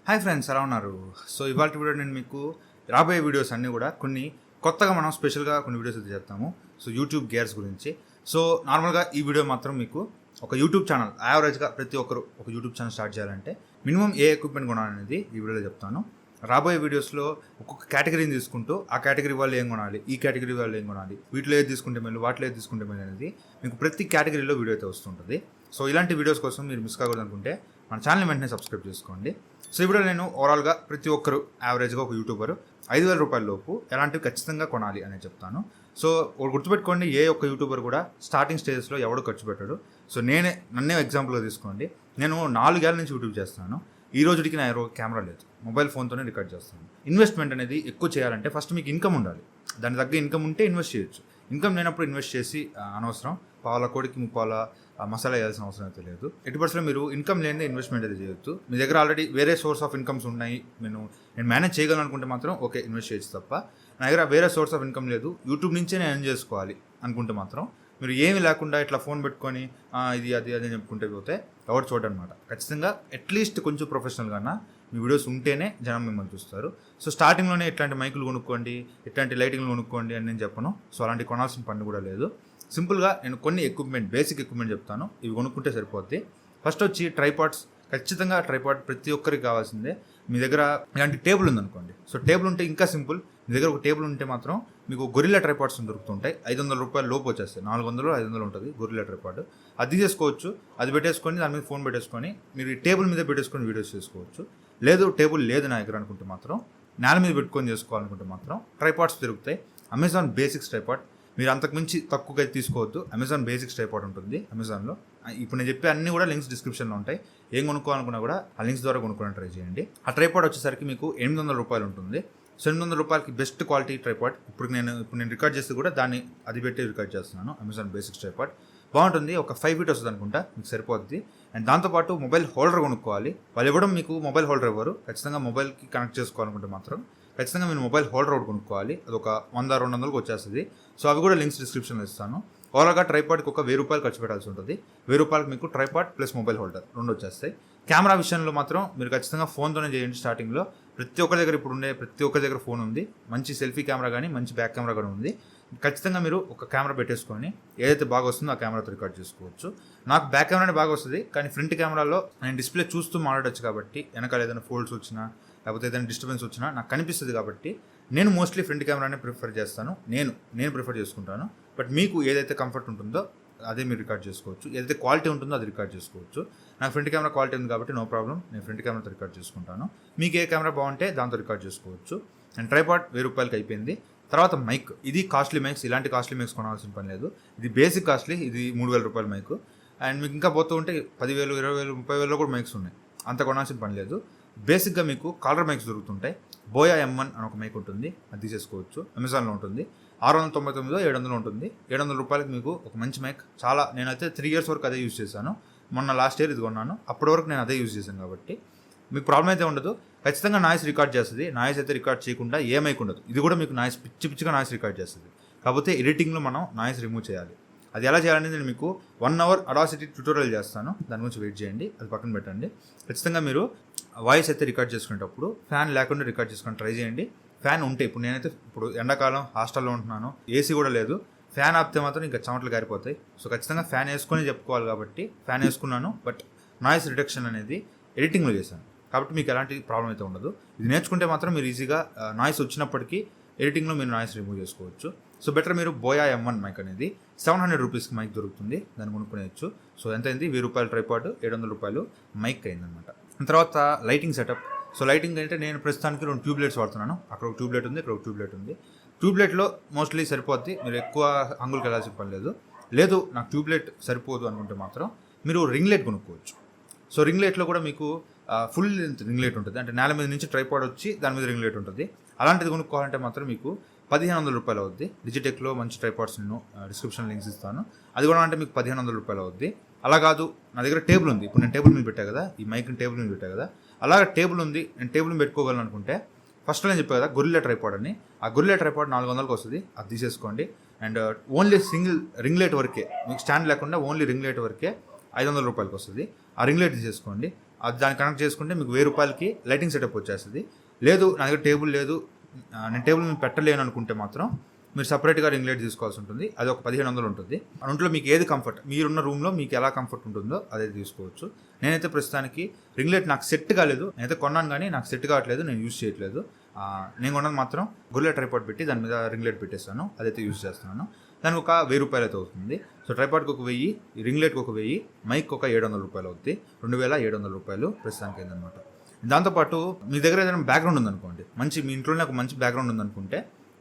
Hi friends, ఎలా ఉన్నారు? So ఇవాళ వీడియో నేను మీకు రాబోయే వీడియోస్ అన్నీ కూడా కొన్ని కొత్తగా మనం స్పెషల్గా కొన్ని వీడియోస్ అయితే చేస్తాము. సో యూట్యూబ్ గేర్స్ గురించి. సో నార్మల్గా ఈ వీడియో మాత్రం మీకు ఒక యూట్యూబ్ ఛానల్ యావరేజ్గా ప్రతి ఒక్కరు ఒక యూట్యూబ్ ఛానల్ స్టార్ట్ చేయాలంటే మినిమం ఏ ఎక్విప్మెంట్ కొనాలనేది ఈ వీడియోలో చెప్తాను. రాబోయే వీడియోస్లో ఒక్కొక్క కేటగిరీని తీసుకుంటూ ఆ కేటగిరీ వాళ్ళు ఏం కొనాలి, ఈ కేటగిరీ వాళ్ళు ఏం కొనాలి, వీటిలో ఏది తీసుకుంటే మేలు, వాటిలో ఏది తీసుకుంటే మేలు అనేది మీకు ప్రతి కేటగిరీలో వీడియో అయితే వస్తుంటుంది. సో ఇలాంటి వీడియోస్ కోసం మీరు మిస్ కాకూడదు అనుకుంటే మన ఛానల్ని వెంటనే సబ్స్క్రైబ్ చేసుకోండి. సో ఇప్పుడు నేను ఓవరాల్గా ప్రతి ఒక్కరు యావరేజ్గా ఒక యూట్యూబర్ 5,000 రూపాయల లోపు ఎలాంటివి ఖచ్చితంగా కొనాలి అని చెప్తాను. సో గుర్తుపెట్టుకోండి, ఏ ఒక్క యూట్యూబర్ కూడా స్టార్టింగ్ స్టేజెస్లో ఎవడు ఖర్చు పెట్టాడు. సో నన్నే ఎగ్జాంపుల్గా తీసుకోండి. నేను 4 ఏళ్ళ నుంచి యూట్యూబ్ చేస్తాను. ఈ రోజుకి నా కెమెరా లేదు, మొబైల్ ఫోన్తోనే రికార్డ్ చేస్తాను. ఇన్వెస్ట్మెంట్ అనేది ఎక్కువ చేయాలంటే ఫస్ట్ మీకు ఇన్కమ్ ఉండాలి. దాని తగ్గ ఇన్కమ్ ఉంటే ఇన్వెస్ట్ చేయొచ్చు. ఇన్కమ్ లేనప్పుడు ఇన్వెస్ట్ చేసి అనవసరం, పాల కోడికి ముప్పాల మసాలా వేయాల్సిన అవసరం అయితే లేదు. 80% మీరు ఇన్కమ్ లేనిదే ఇన్వెస్ట్మెంట్ అయితే చేయొచ్చు. మీ దగ్గర ఆల్రెడీ వేరే సోర్స్ ఆఫ్ ఇన్కమ్స్ ఉన్నాయి, నేను మేనేజ్ చేయగలను అనుకుంటే మాత్రం ఓకే ఇన్వెస్ట్ చేయొచ్చు. తప్ప నా దగ్గర వేరే సోర్స్ ఆఫ్ ఇన్కమ్ లేదు, యూట్యూబ్ నుంచే నేను ఎర్న్ చేసుకోవాలి అనుకుంటే మాత్రం మీరు ఏమీ లేకుండా ఇట్లా ఫోన్ పెట్టుకొని ఇది అది అని చెప్పుకుంటే పోతే ఎవరు చూడనమాట. ఖచ్చితంగా అట్లీస్ట్ కొంచెం ప్రొఫెషనల్గా మీ వీడియోస్ ఉంటేనే జనం మిమ్మల్ని చూస్తారు. సో స్టార్టింగ్లోనే ఇట్లాంటి మైకులు కొనుక్కోండి, ఇట్లాంటి లైటింగ్లు కొనుక్కోండి అని నేను చెప్పను. సో అలాంటి కొనాల్సిన పని కూడా లేదు. సింపుల్గా నేను కొన్ని బేసిక్ ఎక్విప్మెంట్ చెప్తాను, ఇవి కొనుక్కుంటే సరిపోద్ది. ఫస్ట్ వచ్చి ట్రైపాడ్స్. ఖచ్చితంగా ట్రైపాడ్ ప్రతి ఒక్కరికి కావాల్సిందే. మీ దగ్గర ఇలాంటి టేబుల్ ఉందనుకోండి, సో టేబుల్ ఉంటే ఇంకా సింపుల్. మీ దగ్గర ఒక టేబుల్ ఉంటే మాత్రం మీకు గొరిల్లా ట్రైపాడ్స్ దొరుకుతుంటాయి. 500 రూపాయల లోపు వచ్చేస్తాయి, 400 500 ఉంటుంది గొరిల్లా ట్రైపాడ్. అది తీసేసుకోవచ్చు, అది పెట్టేసుకొని దాని మీద ఫోన్ పెట్టేసుకొని మీరు ఈ టేబుల్ మీద పెట్టేసుకొని వీడియోస్ చేసుకోవచ్చు. లేదు టేబుల్ లేదు నా దగ్గర అనుకుంటే మాత్రం, నేల మీద పెట్టుకొని చేసుకోవాలనుకుంటే మాత్రం ట్రైపాడ్స్ దొరుకుతాయి. Amazon basics tripod. మీరు అంతకుమించి తక్కువగా తీసుకోవద్దు. అమెజాన్ బేసిక్స్ ట్రైపాడ్ ఉంటుంది అమెజాన్లో. ఇప్పుడు నేను చెప్పే అన్నీ కూడా లింక్స్ డిస్క్రిప్షన్లో ఉంటాయి. ఏం కొనుక్కోవాలనుకున్నా కూడా ఆ లింక్స్ ద్వారా కొనుక్కోవడానికి ట్రై చేయండి. ఆ ట్రైపాడ్ వచ్చేసరికి మీకు 800 రూపాయలు ఉంటుంది. సో 800 రూపాయలకి బెస్ట్ క్వాలిటీ ట్రైపాడ్. ఇప్పుడు నేను రికార్డ్ చేస్తే కూడా అది పెట్టి రికార్డ్ చేస్తున్నాను. అమెజాన్ బేసిక్స్ ట్రైపాడ్ బాగుంటుంది. ఒక 5 feet వస్తుంది అనుకుంటా, మీకు సరిపోద్ది. అండ్ దాంతోపాటు మొబైల్ హోల్డర్ కొనుక్కోవాలి. వాళ్ళు ఇవ్వడం మీకు మొబైల్ హోల్డర్ ఇవ్వరు. ఖచ్చితంగా మొబైల్కి కనెక్ట్ చేసుకోవాలనుకుంటే మాత్రం ఖచ్చితంగా మీరు మొబైల్ హోల్డర్ ఒకటి కొనుక్కోవాలి. అది ఒక 100-200కి వచ్చేస్తుంది. సో అవి కూడా లింక్స్ డిస్క్రిప్షన్లో ఇస్తాను. ఓవరాల్గా ట్రైపాడ్కి ఒక 1000 రూపాయలు ఖర్చు పెట్టాల్సి ఉంటుంది. 1000 రూపాయలకి మీకు ట్రైపాడ్ ప్లస్ మొబైల్ హోల్డర్ 2 వచ్చేస్తాయి. కెమెరా విషయంలో మాత్రం మీరు ఖచ్చితంగా ఫోన్తోనే చేయండి. స్టార్టింగ్లో ప్రతి ఒక్కరి దగ్గర ఫోన్ ఉంది. మంచి సెల్ఫీ కెమెరా కానీ మంచి బ్యాక్ కెమెరా కానీ ఉంది. ఖచ్చితంగా మీరు ఒక కెమెరా పెట్టేసుకొని ఏదైతే బాగా వస్తుందో ఆ కెమెరాతో రికార్డ్ చేసుకోవచ్చు. నాకు బ్యాక్ కెమెరానే బాగా వస్తుంది, కానీ ఫ్రంట్ కెమెరాలో నేను డిస్ప్లే చూస్తూ మాట్లాడచ్చు కాబట్టి వెనకాల ఏదైనా ఫోల్డ్స్ వచ్చినా లేకపోతే ఏదైనా డిస్టర్బెన్స్ వచ్చినా నాకు కనిపిస్తుంది కాబట్టి నేను మోస్ట్లీ ఫ్రంట్ కెమెరానే ప్రిఫర్ చేస్తాను. నేను ప్రిఫర్ చేసుకుంటాను. బట్ మీకు ఏదైతే కంఫర్ట్ ఉంటుందో అదే మీరు రికార్డ్ చేసుకోవచ్చు. ఏదైతే క్వాలిటీ ఉంటుందో అది రికార్డ్ చేసుకోవచ్చు. నాకు ఫ్రంట్ కెమెరా క్వాలిటీ ఉంది కాబట్టి నో ప్రాబ్లం, నేను ఫ్రంట్ కెమెరాతో రికార్డ్ చేసుకుంటాను. మీకు ఏ కెమెరా బాగుంటే దాంతో రికార్డ్ చేసుకోవచ్చు. అండ్ ట్రైపాడ్ 1000 రూపాయలకి అయిపోయింది. తర్వాత మైక్. ఇది కాస్ట్లీ మైక్స్. ఇలాంటి కాస్ట్లీ మైక్స్ కొనాల్సిన పని లేదు. ఇది బేసిక్ కాస్ట్లీ. ఇది 3000 రూపాయల మైక్. అండ్ మీకు ఇంకా పోతూ ఉంటే 10,000 20,000 30,000లో కూడా మైక్స్ ఉన్నాయి. అంత కొనాల్సిన పని లేదు. బేసిక్గా మీకు కాలర్ మైక్స్ దొరుకుతుంటాయి. బోయా M1 అని ఒక మైక్ ఉంటుంది, అది తీసేసుకోవచ్చు. అమెజాన్లో ఉంటుంది. 699 700 ఉంటుంది. 700 రూపాయలకి మీకు ఒక మంచి మైక్. నేనైతే 3 years వరకు అదే యూజ్ చేశాను. మొన్న లాస్ట్ ఇయర్ ఇది కొన్నాను. అప్పటి వరకు నేను అదే యూజ్ చేశాను కాబట్టి మీకు ప్రాబ్లం అయితే ఉండదు. ఖచ్చితంగా నాయిస్ రికార్డ్ చేస్తుంది. నాయిస్ అయితే రికార్డ్ చేయకుండా ఏ మైక్ ఉండదు. ఇది కూడా మీకు నాయిస్ పిచ్చిగా నాయిస్ రికార్డ్ చేస్తుంది. కాకపోతే ఎడిటింగ్లో మనం నాయిస్ రిమూవ్ చేయాలి. అది ఎలా చేయాలని నేను మీకు 1 hour అడాసిటీ ట్యూటోరియల్ చేస్తాను. దాని గురించి వెయిట్ చేయండి, అది పక్కన పెట్టండి. ఖచ్చితంగా మీరు వాయిస్ అయితే రికార్డ్ చేసుకునేటప్పుడు ఫ్యాన్ లేకుండా రికార్డ్ చేసుకొని ట్రై చేయండి. ఫ్యాన్ ఉంటే ఇప్పుడు ఎండాకాలం హాస్టల్లో ఉంటున్నాను, ఏసీ కూడా లేదు. ఫ్యాన్ ఆపితే మాత్రం ఇంకా చెమటలు గారిపోతాయి. సో ఖచ్చితంగా ఫ్యాన్ వేసుకొని చెప్పుకోవాలి కాబట్టి ఫ్యాన్ వేసుకున్నాను. బట్ నాయిస్ రిడక్షన్ అనేది ఎడిటింగ్లో చేశాను కాబట్టి మీకు ఎలాంటి ప్రాబ్లం అయితే ఉండదు. ఇది నేర్చుకుంటే మాత్రం మీరు ఈజీగా నాయిస్ వచ్చినప్పటికీ ఎడిటింగ్లో మీరు నాయిస్ రిమూవ్ చేసుకోవచ్చు. సో బెటర్ మీరు బోయా M1 మైక్ అనేది 700 రూపీస్కి మైక్ దొరుకుతుంది, దాన్ని కొనుక్కునేయచ్చు. సో ఎంత అయింది? 1000 రూపాయలు ట్రైపాడ్, 700 రూపాయలు మైక్ అయిందనమాట. తర్వాత లైటింగ్ సెటప్. సో లైటింగ్ అంటే నేను ప్రస్తుతానికి 2 ట్యూబ్లైట్స్ వాడుతున్నాను. అక్కడ ఒక ట్యూబ్లైట్ ఉంది, ఇక్కడ ఒక ట్యూబ్లైట్ ఉంది. ట్యూబ్లైట్లో మోస్ట్లీ సరిపోద్ది, మీరు ఎక్కువ అంగుల్కి వెళ్ళాల్సిన పని లేదు. నాకు ట్యూబ్లైట్ సరిపోదు అనుకుంటే మాత్రం మీరు రింగ్ లైట్ కొనుక్కోవచ్చు. సో రింగ్ లైట్లో కూడా మీకు ఫుల్ లెంత్ రింగ్ లైట్ ఉంటుంది. అంటే నేల మీద నుంచి ట్రైపాడ్ వచ్చి దాని మీద రింగ్ లైట్ ఉంటుంది. అలాంటిది కొనుక్కోవాలంటే మాత్రం మీకు 1,500 రూపాయలు అవుద్ది. డిజిటెక్లో మంచి ట్రైపాడ్స్ నేను డిస్క్రిప్షన్ లింక్స్ ఇస్తాను. అది కూడా అంటే మీకు 1,500 రూపాయలు అవుద్ది. అలా కాదు, నా దగ్గర టేబుల్ ఉంది. ఇప్పుడు నేను టేబుల్ మీద పెట్టా కదా, ఈ మైక్ని టేబుల్ మీద పెట్టా కదా, అలాగే టేబుల్ ఉంది, నేను టేబుల్ మీద పెట్టుకోగలను అనుకుంటే ఫస్ట్ నేను చెప్పాను కదా గొరిల్లా ట్రైపాడ్ అని. ఆ గొరిల్లా ట్రైపాడ్ 400కి వస్తుంది, అది తీసేసుకోండి. And only single ring light వరకే, మీకు స్టాండ్ లేకుండా ఓన్లీ రింగ్ లైట్ వరకే 500 రూపాయలకి వస్తుంది. ఆ రింగ్ లైట్ తీసేసుకోండి. అది దాన్ని కనెక్ట్ చేసుకుంటే మీకు 1000 రూపాయలకి లైటింగ్ సెటప్ వచ్చేస్తుంది. లేదు నా దగ్గర టేబుల్ లేదు, నేను టేబుల్ మీద పెట్టలేను అనుకుంటే మాత్రం మీరు సపరేట్గా రింగ్ లైట్ తీసుకోవాల్సి ఉంటుంది. అది ఒక 1500 ఉంటుంది. అందులో మీకు ఏది కంఫర్ట్, మీరున్న రూమ్లో మీకు ఎలా కంఫర్ట్ ఉంటుందో అదే తీసుకోవచ్చు. నేనైతే ప్రస్తుతానికి రింగ్ లైట్ నాకు సెట్ కాలేదు, నేనైతే కొన్నాను కానీ నాకు సెట్ కావట్లేదు, నేను యూజ్ చేయట్లేదు. నేను కొన్నది మాత్రం గొరిల్లా ట్రైపాడ్ పెట్టి దాని మీద రింగ్ లైట్ పెట్టేస్తాను, అదైతే యూజ్ చేస్తున్నాను. దానికి ఒక 1000 రూపాయలు అయితే అవుతుంది. సో ట్రైపాడ్కి ఒక 1000, రింగ్ లైట్కి ఒక 1000, మైక్ ఒక 700 రూపాయలు అవుతుంది. 2700 రూపాయలు ప్రస్తుతానికి అయిందనమాట. దాంతోపాటు మీ దగ్గర ఏదైనా బ్యాక్గ్రౌండ్ ఉందనుకోండి, మీ ఇంట్లోనే ఒక మంచి బ్యాక్గ్రౌండ్ ఉందనుకుంటే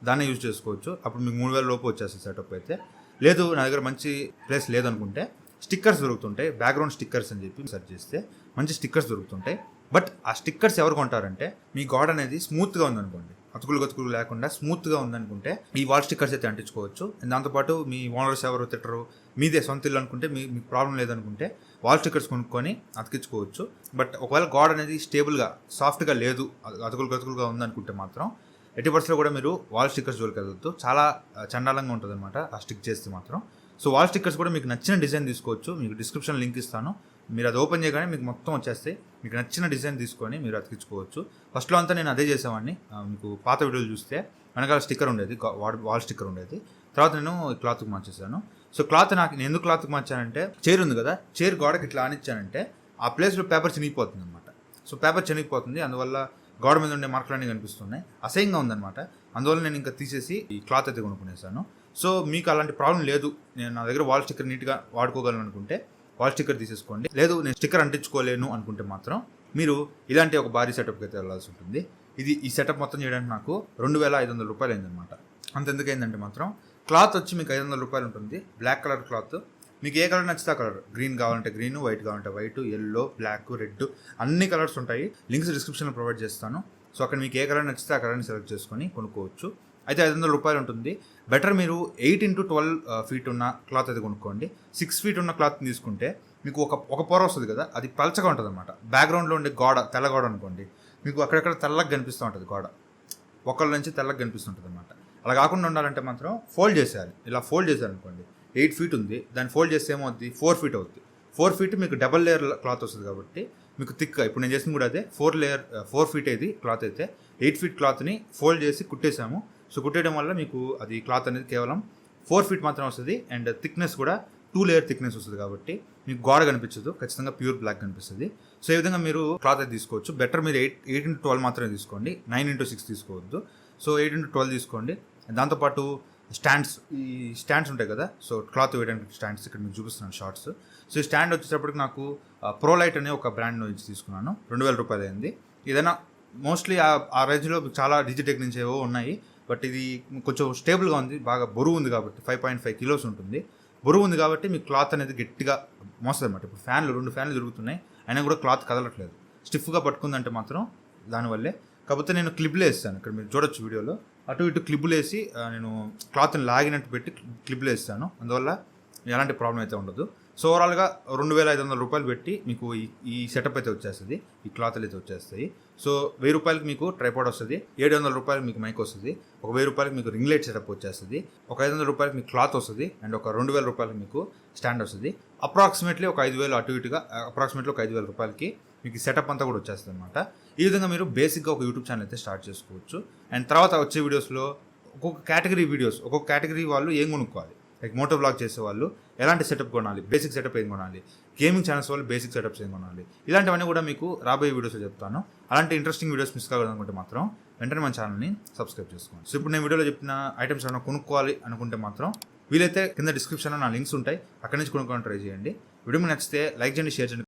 దాన్ని యూజ్ చేసుకోవచ్చు. అప్పుడు మీకు 3000 లోపు వచ్చేస్తుంది సెటప్ అయితే. లేదు నా దగ్గర మంచి ప్లేస్ లేదనుకుంటే స్టిక్కర్స్ దొరుకుతుంటాయి, బ్యాక్గ్రౌండ్ స్టిక్కర్స్ అని చెప్పి సెర్చ్ చేస్తే మంచి స్టిక్కర్స్ దొరుకుతుంటాయి. బట్ ఆ స్టిక్కర్స్ ఎవరు కొంటారంటే మీ గోడ అనేది స్మూత్గా ఉందనుకోండి, అతుకులు లేకుండా స్మూత్గా ఉందనుకుంటే ఈ వాల్ స్టిక్కర్స్ అయితే అంటించుకోవచ్చు. దాంతోపాటు మీ ఓనర్స్ ఎవరు తిట్టరు, మీదే సొంత ఇల్లు అనుకుంటే మీకు ప్రాబ్లం లేదనుకుంటే వాల్ స్టిక్కర్స్ కొనుక్కొని అతికించుకోవచ్చు. బట్ ఒకవేళ గోడ అనేది స్టేబుల్గా సాఫ్ట్గా లేదు, అతుకులుగా ఉందనుకుంటే మాత్రం ఎట్టి పరిస్థితుల్లో కూడా మీరు వాల్ స్టిక్కర్స్ జోలికి వెళ్ళొద్దు. చాలా చండాలంగా ఉంటుంది అనమాట ఆ స్టిక్ చేస్తే మాత్రం. సో వాల్ స్టిక్కర్స్ కూడా మీకు నచ్చిన డిజైన్ తీసుకోవచ్చు. మీకు డిస్క్రిప్షన్ లింక్ ఇస్తాను, మీరు అది ఓపెన్ చేయగానే మీకు మొత్తం వచ్చేస్తే మీకు నచ్చిన డిజైన్ తీసుకొని మీరు అతికించుకోవచ్చు. ఫస్ట్లో అంతా నేను అదే చేసేవాడిని. మీకు పాత వీడియోలు చూస్తే వెనకాల స్టిక్కర్ ఉండేది, వాల్ స్టిక్కర్ ఉండేది. తర్వాత నేను క్లాత్కి మార్చేసాను. సో నేను ఎందుకు క్లాత్కి మార్చానంటే, చైర్ ఉంది కదా, చైర్ గోడకి ఇట్లా ఆనిచ్చానంటే ఆ ప్లేస్లో పేపర్ చినిగిపోతుంది అనమాట. సో పేపర్ చినిగిపోతుంది, అందువల్ల గోడ మీద ఉండే మార్కులన్నీ కనిపిస్తున్నాయి, అసహ్యంగా ఉందన్నమాట. అందువల్ల నేను ఇంకా తీసేసి ఈ క్లాత్ అయితే కొనుక్కునేసాను. సో మీకు అలాంటి ప్రాబ్లం లేదు, నేను నా దగ్గర వాల్ స్టిక్కర్ నీట్గా వాడుకోగలను అనుకుంటే వాల్ స్టిక్కర్ తీసేసుకోండి. లేదు నేను స్టిక్కర్ అంటించుకోలేను అనుకుంటే మాత్రం మీరు ఇలాంటి ఒక భారీ సెటప్కి అయితే వెళ్ళాల్సి ఉంటుంది. ఈ సెటప్ మొత్తం చేయడానికి నాకు 2500 రూపాయలు అయిందనమాట. అంతెందుకు అయిందంటే మాత్రం క్లాత్ వచ్చి మీకు 500 రూపాయలు ఉంటుంది. బ్లాక్ కలర్ క్లాత్, మీకు ఏ కలర్ నచ్చితే ఆ కలర్, గ్రీన్ కావాలంటే గ్రీన్, వైట్ కావాలంటే వైట్, ఎల్లో, బ్లాక్, రెడ్ అన్ని కలర్స్ ఉంటాయి. లింక్స్ డిస్క్రిప్షన్లో ప్రొవైడ్ చేస్తాను. సో అక్కడ మీకు ఏ కలర్ నచ్చితే ఆ కలర్ని సెలెక్ట్ చేసుకొని కొనుక్కోవచ్చు. అయితే 500 రూపాయలు ఉంటుంది. బెటర్ మీరు 8x12 ఫీట్ ఉన్న క్లాత్ అయితే కొనుక్కోండి. 6 ఫీట్ ఉన్న క్లాత్ తీసుకుంటే మీకు ఒక పొర వస్తుంది కదా, అది పలచగా ఉంటుంది అనమాట. బ్యాక్గ్రౌండ్లో ఉండే తెల్ల గోడ అనుకోండి, మీకు అక్కడక్కడ తెల్లగా కనిపిస్తూ ఉంటుంది గోడ, ఒకళ్ళ నుంచి తెల్లగా కనిపిస్తుంటుంది అనమాట. అలా కాకుండా ఉండాలంటే మాత్రం ఫోల్డ్ చేసేయాలి. ఇలా ఫోల్డ్ చేశారనుకోండి, 8 ఫీట్ ఉంది, దాన్ని ఫోల్డ్ చేస్తే ఏమవుద్ది, 4 ఫీట్ అవుద్ది. 4 ఫీట్ మీకు డబల్ లేయర్ క్లాత్ వస్తుంది కాబట్టి మీకు థిక్గా, ఇప్పుడు నేను చేసింది కూడా అదే, 4 ఫీట్ అయితే క్లాత్ అయితే 8 ఫీట్ క్లాత్ని ఫోల్డ్ చేసి కుట్టేసాము. సో కుట్టేయడం వల్ల మీకు అది క్లాత్ అనేది కేవలం 4 ఫీట్ మాత్రం వస్తుంది. అండ్ థిక్నెస్ కూడా 2 లేయర్ థిక్నెస్ వస్తుంది కాబట్టి మీకు గోడ కనిపించదు, ఖచ్చితంగా ప్యూర్ బ్లాక్ కనిపిస్తుంది. సో ఈ విధంగా మీరు క్లాత్ అయితే తీసుకోవచ్చు. బెటర్ మీరు 8x12 మాత్రమే తీసుకోండి, 9x6 తీసుకోవద్దు. సో 8x12 తీసుకోండి. దాంతోపాటు ఈ స్టాండ్స్ ఉంటాయి కదా, సో క్లాత్ వేయడానికి స్టాండ్స్ ఇక్కడ మీకు చూపిస్తున్నాను షార్ట్స్. సో ఈ స్టాండ్ వచ్చేటప్పటికి నాకు ప్రోలైట్ అనే ఒక బ్రాండ్ నుంచి తీసుకున్నాను, 2000 రూపాయలు అయింది. ఏదైనా మోస్ట్లీ ఆ రేంజ్లో చాలా డిజిటెక్ నుంచి ఏవో ఉన్నాయి, బట్ ఇది కొంచెం స్టేబుల్గా ఉంది, బాగా బరువు ఉంది కాబట్టి 5.5 కిలోస్ ఉంటుంది. బరువు ఉంది కాబట్టి మీకు క్లాత్ అనేది గట్టిగా మోస్తుంది అనమాట. ఇప్పుడు 2 ఫ్యాన్లు తిరుగుతున్నాయి, అయినా కూడా క్లాత్ కదలట్లేదు. స్టిఫ్గా పట్టుకుందంటే మాత్రం దానివల్లే. కాకపోతే నేను క్లిప్లు వేస్తాను, ఇక్కడ మీరు చూడొచ్చు వీడియోలో, అటు ఇటు క్లిప్లు వేసి నేను క్లాత్ని లాగినట్టు పెట్టి క్లిప్లు వేస్తాను. అందువల్ల ఎలాంటి ప్రాబ్లం అయితే ఉండదు. సో ఓవరాల్గా 2500 రూపాయలు పెట్టి మీకు ఈ సెటప్ అయితే వచ్చేస్తుంది, ఈ క్లాత్లు అయితే వచ్చేస్తాయి. సో 1000 రూపాయలకి మీకు ట్రైపాడ్ వస్తుంది, 700 రూపాయలకి మీకు మైక్ వస్తుంది, ఒక 1000 రూపాయలకి మీకు రింగ్ లైట్ సెటప్ వచ్చేస్తుంది, ఒక 500 రూపాయలకి మీకు క్లాత్ వస్తుంది, అండ్ ఒక 2000 రూపాయలకి మీకు స్టాండ్ వస్తుంది. అప్రాక్సిమేట్లీ ఒక 5000 అటు ఇటుగా అప్రాక్సిమేట్లీ ఒక 5000 రూపాయలకి మీకు సెటప్ అంతా కూడా వచ్చేస్తుంది అనమాట. ఈ విధంగా మీరు బేసిక్గా ఒక యూట్యూబ్ ఛానల్ అయితే స్టార్ట్ చేసుకోవచ్చు. అండ్ తర్వాత వచ్చే వీడియోస్లో ఒక్కొక్క కేటగిరీ వాళ్ళు ఏం కొనుక్కోవాలి, లైక్ మోటో బ్లాగ్ చేసే వాళ్ళు ఎలాంటి సెటప్ కొనాలి, బేసిక్ సెటప్ ఏం కొనాలి, గేమింగ్ ఛానల్స్ వాళ్ళు బేసిక్ సెటప్స్ ఏం కొనాలి, ఇలాంటివన్నీ కూడా మీకు రాబోయే వీడియోస్లో చెప్తాను. అలాంటి ఇంట్రెస్టింగ్ వీడియోస్ మిస్ కావాలనుకుంటే మాత్రం వెంటనే మన ఛానల్ని సబ్స్క్రైబ్ చేసుకోండి. సో ఇప్పుడు నేను వీడియోలో చెప్పిన ఐటమ్స్ ఏమైనా కొనుక్కోవాలి అనుకుంటే మాత్రం వీలైతే కింద డిస్క్రిప్షన్లో నా లింక్స్ ఉంటాయి, అక్కడి నుంచి కొనుక్కోవడానికి ట్రై చేయండి. వీడియో మీకు నచ్చితే లైక్ చేయండి, షేర్ చేయండి.